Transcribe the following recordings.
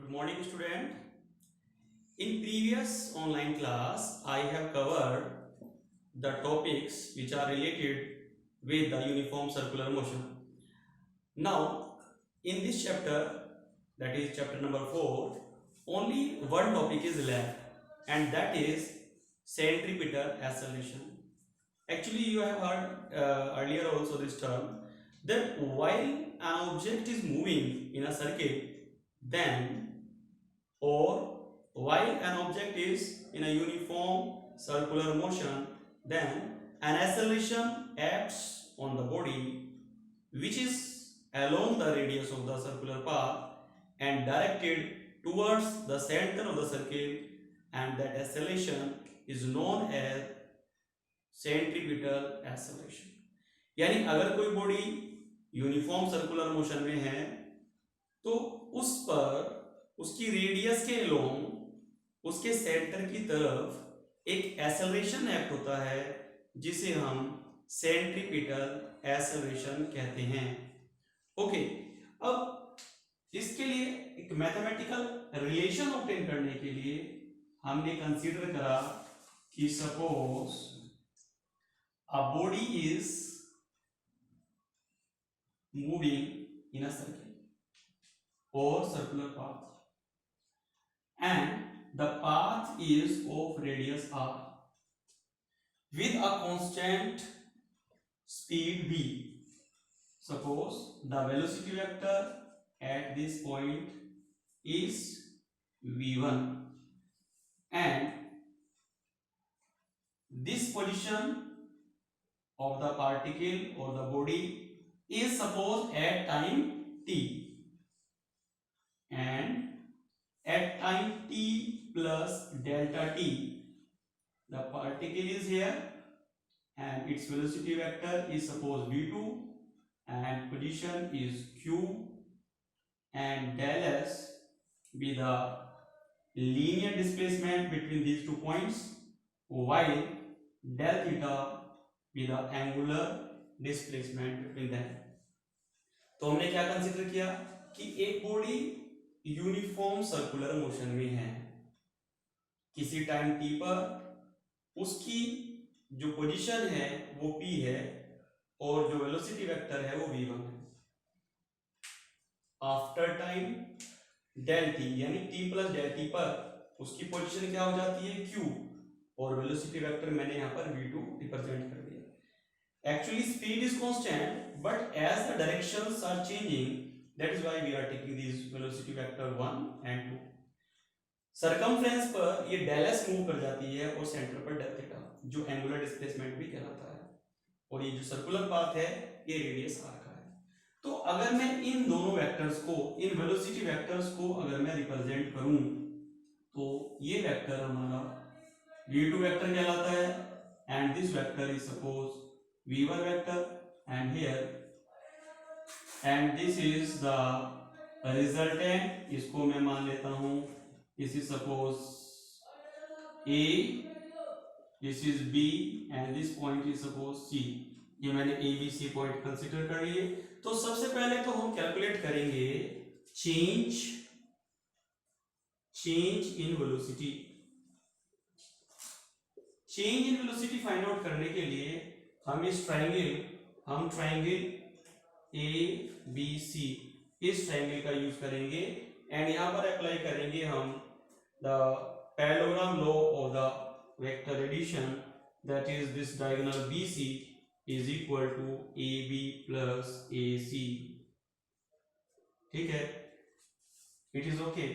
Good morning, student. In previous online class, I have covered the topics which are related with the uniform circular motion. Now, in this chapter, that is chapter number 4, only one topic is left, and that is centripetal acceleration. Actually, you have heard earlier also this term that while an object is moving in a circuit, then or while an object is in a uniform circular motion, then an acceleration acts on the body which is along the radius of the circular path and directed towards the center of the circle, and that acceleration is known as centripetal acceleration. यानी अगर कोई body uniform circular motion में है तो उस पर उसकी radius के अलोंग उसके सेंटर की तरफ एक एक्सेलरेशन एक्ट होता है जिसे हम सेंट्रीपिटल एक्सेलरेशन कहते हैं. ओके, अब इसके लिए एक मैथमेटिकल रिलेशन ऑब्टेन करने के लिए हमने कंसीडर करा कि suppose a body is moving in a circle or circular path and the path is of radius r with a constant speed v. Suppose the velocity vector at this point is v1 and this position of the particle or the body is supposed at time t, and at time t plus delta t the particle is here and its velocity vector is supposed v2 and position is q and del s be the linear displacement between these 2 points, while del theta with the angular displacement between them. तो हमने क्या consider किया कि एक body uniform circular motion में है किसी time t पर, उसकी जो पोजीशन है वो p है और जो वेलोसिटी वेक्टर है वो v1 है. आफ्टर टाइम del t यानी t प्लस del t पर उसकी पोजीशन क्या हो जाती है q और वेलोसिटी वेक्टर मैंने यहाँ पर v2 रिप्रेजेंट कर दिया. Actually speed is constant, but as the directions are changing, that is why we are taking these velocity vector 1 and 2. Circumference पर ये del s मूव कर जाती है और सेंटर पर del theta जो एंगुलर डिस्प्लेसमेंट भी कहलाता है, और ये जो सर्कुलर पाथ है ये रेडियस r का है. तो अगर मैं इन दोनों वेक्टर्स को, इन वेलोसिटी वेक्टर्स को अगर मैं रिप्रेजेंट करूं तो ये वेक्टर हमारा v2 वेक्टर कहलाता है and this vector is suppose v1 vector and here, and this is the resultant. इसको मैं मान लेता हूं this is suppose a, this is b and this point is suppose c. ये मैंने a b c point consider कर लिए. तो सबसे पहले तो हम कैलकुलेट करेंगे change in velocity. Change in velocity find out करने के लिए हम ट्राइंगल ए बी सी इस ट्राइंगल का यूज करेंगे एंड यहां पर अप्लाई करेंगे हम the parallelogram law of the vector addition, that is this diagonal BC is equal to AB plus AC. ठीक है, it is okay.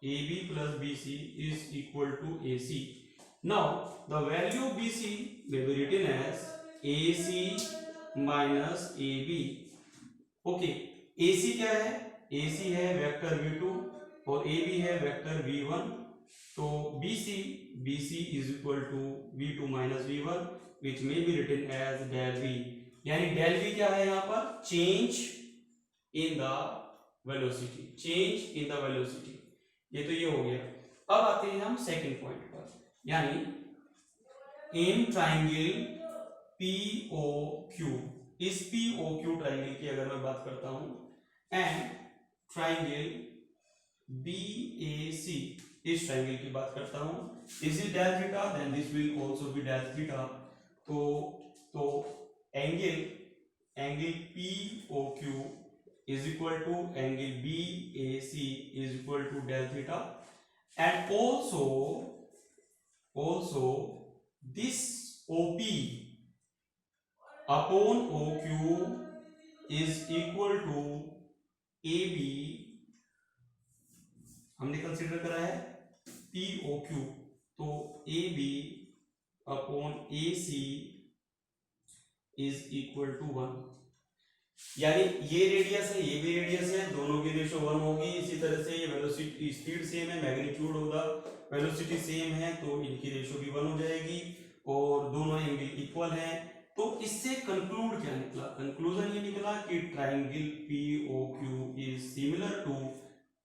AB plus BC is equal to AC. Now the value of BC will be written as AC minus AB. Okay, AC क्या है? AC है vector V2 और AB है vector V1. तो BC is equal to V2 minus V1 which may be written as del V. यानी del V क्या है यहाँ पर? Change in the velocity. ये तो ये हो गया. अब आते हैं हम सेकंड पॉइंट पर, यानी इन ट्राइंगल POQ. इस POQ ट्राइंगल की अगर मैं बात करता हूं एंड ट्राइंगल BAC, इस ट्राइंगल की बात करता हूं, this is del theta then this will also be del theta. तो angle POQ is equal to angle BAC is equal to del theta, and also this OP upon OQ is equal to AB, हमने consider करा है POQ, तो AB upon AC is equal to 1, यानी ये radius है ये भी radius है, दोनों की रेशो 1 होगी। इसी तरह से ये वेलोसिटी स्पीड सेम है, मैग्नीट्यूड होगा, वेलोसिटी सेम है, तो इनकी रेशो भी 1 हो जाएगी और दोनों एंगल इक्वल हैं। तो इससे कंक्लूड क्या निकला? कंक्लूजन ये निकला कि triangle POQ is similar to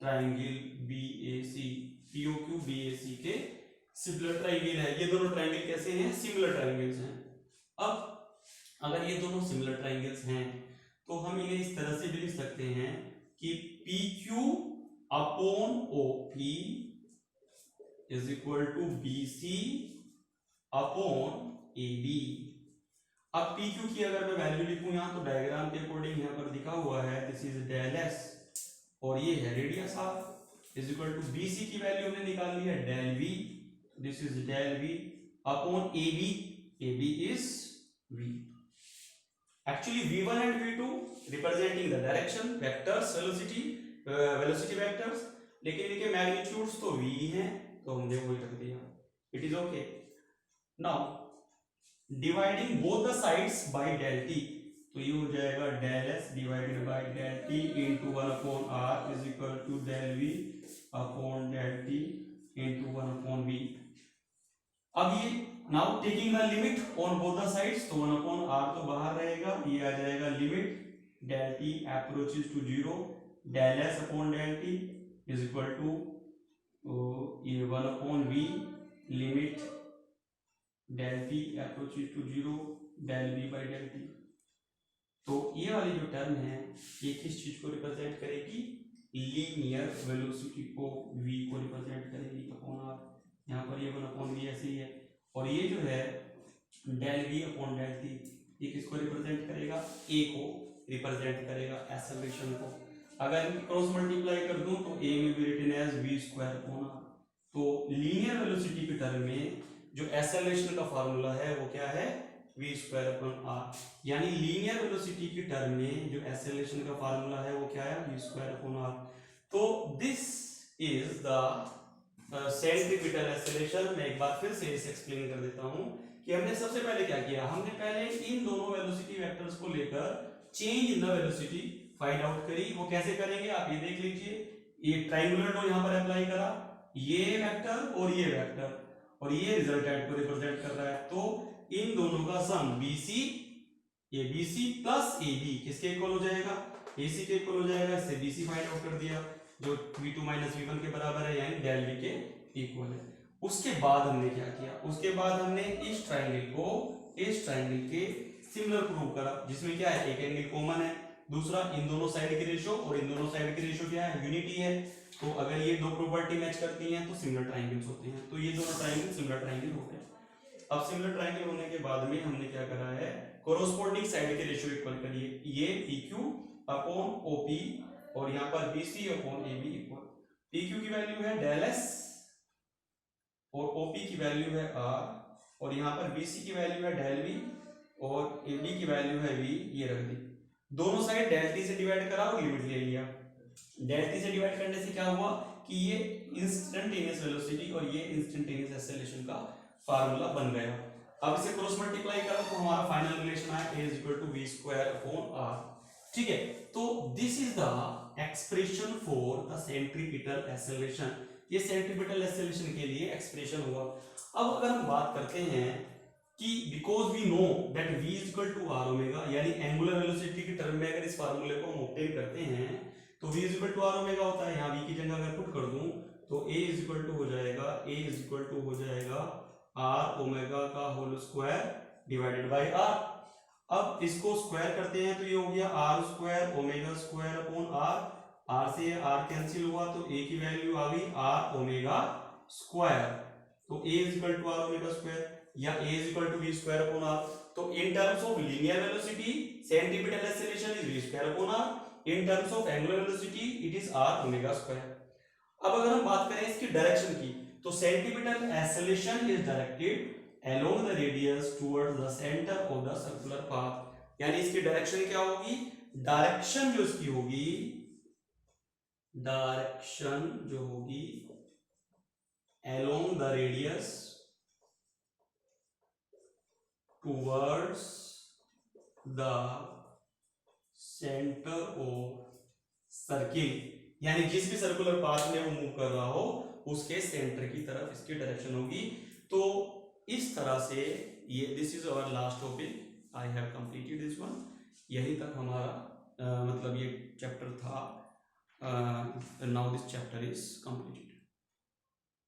triangle BAC, POQ BAC के सिमिलर ट्राइंगल है। ये दोनों ट्राइंगल कैसे हैं? सिमिलर ट्राइंगल्स हैं। अब अगर ये दोनों सिमिलर ट्राइंगल्स हैं तो हम इन्हें इस तरह से भी लिख सकते हैं कि PQ upon OP is equal to BC upon AB। अब PQ की अगर मैं वैल्यू लिखूं यहां तो डायग्राम के अकॉर्डिंग यहां पर दिखा हुआ है दिस इज डेल S और ये है radius R is equal to BC की वैल्यू हमने निकाल ली है del V, this is del V upon AB is V। Actually V1 and V2 representing the direction vectors velocity vectors, लेकिन इनके मैग्नीट्यूड्स तो V हैं तो हमने वही रख दिया, it is okay. Now dividing both the sides by del T, तो ये हो जाएगा del S divided by del T into 1 upon R is equal to del V upon del T into 1 upon V। अब ये now taking the limit on both the sides, तो 1 upon R तो बाहर रहेगा, ये आ जाएगा limit del T approaches to 0 del S upon del T is equal to ये 1 upon V limit del T approaches to 0 del V by del T। तो ये वाली जो टर्म है ये किस चीज को रिप्रेजेंट करेगी? लीनियर वेलोसिटी को, V को रिप्रेजेंट करेगी अपॉन R। यहाँ पर ये 1 अपॉन V ऐसे ही है, और ये जो है del V upon del T ये किसको रिप्रेजेंट करेगा? A को रिप्रेजेंट करेगा, एक्सेलरेशन को। अगर इनकी क्रॉस मल्टीप्लाई कर दूं तो A में be written as V square upon R। तो लीनियर वेलोसिटी के टर्म में जो एक्सेलरेशन का फार्मूला है वो क्या है? V square upon R। यानी लीनियर वेलोसिटी के टर्म में जो एक्सेलरेशन का फार्मूला है वो क्या है? V square upon R। तो this is the centripetal acceleration. मैं एक बार फिर से इसे एक्सप्लेन कर देता हूं कि हमने सबसे पहले क्या किया, हमने पहले इन दोनों वेलोसिटी वेक्टर्स को लेकर change in the velocity find out करी। वो कैसे करेंगे आप ये देख लीजिए, ये ट्रायंगुलर लो यहां पर अप्लाई करा, ये वेक्टर और ये वेक्टर, और ये रिजल्टेंट को रिप्रेजेंट कर रहा है। तो इन दोनों का सम BC, ये BC प्लस AB किसके इक्वल हो जाएगा? AC के इक्वल हो जाएगा। इससे BC फाइंड आउट कर दिया जो V2 माइनस V1 के बराबर है, यानी डेल V के इक्वल है। उसके बाद हमने क्या किया? उसके बाद हमने इस ट्रायंगल को इस ट्रायंगल के सिमिलर प्रूव करा, जिसमें क्या है? एक एंगल कॉमन है, दूसरा इन दोनों साइड की रेशो, और इन दोनों साइड की रेशो क्या है? यूनिटी है। तो अगर ये दो प्रॉपर्टी मैच करती हैं तो सिमिलर ट्रायंगल्स होते हैं। तो ये दोनों ट्रायंगल सिमिलर ट्रायंगल हो गए। अब सिमिलर ट्रायंगल होने के बाद में हमने क्या करा है? कोरोस्पोंडिंग साइड के रेशो इक्वल करिए। ये PQ अपॉन OP और यहाँ पर BC upon AB equal. PQ की वैल्यू है डेल S और OP की वैल्यू है R, और यहाँ पर BC की वैल्यू है डेल V और AB की वैल्यू है V। ये रख दी, दोनों साइड डेल T से डिवाइड करा और लिमिट ले लिया। डेल T से डिवाइड करने से क्या हुआ कि ये इंस्टेंटेनियस वेलोसिटी और ये इंस्टेंटेनियस एक्सेलरेशन का फार्मूला बन गया। अब इसे क्रॉस मल्टीप्लाई करा तो हमारा फाइनल रिलेशन आया A is equal to V square upon R। ठीक है, तो this is the expression for the centripetal acceleration. ये सेंट्रीपिटल एक्सेलरेशन के लिए एक्सप्रेशन हुआ। अब अगर हम बात करते हैं कि because we know that V is equal to R omega, यानी एंगुलर वेलोसिटी के टर्म में अगर इस फार्मूले को हम ऑब्टेन करते हैं तो V is equal to R omega होता है। यहाँ V की जगह अगर पुट कर दूं तो A इज इक्वल टू हो जाएगा R ओमेगा का whole square divided by R। अब इसको स्क्वायर करते हैं तो ये हो गया R square omega square upon R, R से आर कैंसिल हुआ तो ए की वैल्यू आ गई आर ओमेगा स्क्वायर, तो a is equal to r omega square या a is equal to v square upon r. तो in terms of linear velocity centripetal acceleration is v square upon r, in terms of angular velocity it is r omega square. अब अगर हम बात करें इसकी direction की, तो centripetal acceleration is directed along the radius towards the center of the circular path, यानी इसकी डायरेक्शन क्या होगी, डायरेक्शन जो इसकी होगी, डायरेक्शन जो होगी along the radius towards the center of circle, यानी जिस भी सर्कुलर पाथ में वो मूव कर रहा हो उसके सेंटर की तरफ इसकी डायरेक्शन होगी। तो इस तरह से ये this is our last topic, I have completed this one. यही तक हमारा मतलब ये चैप्टर था। Now this chapter is complete.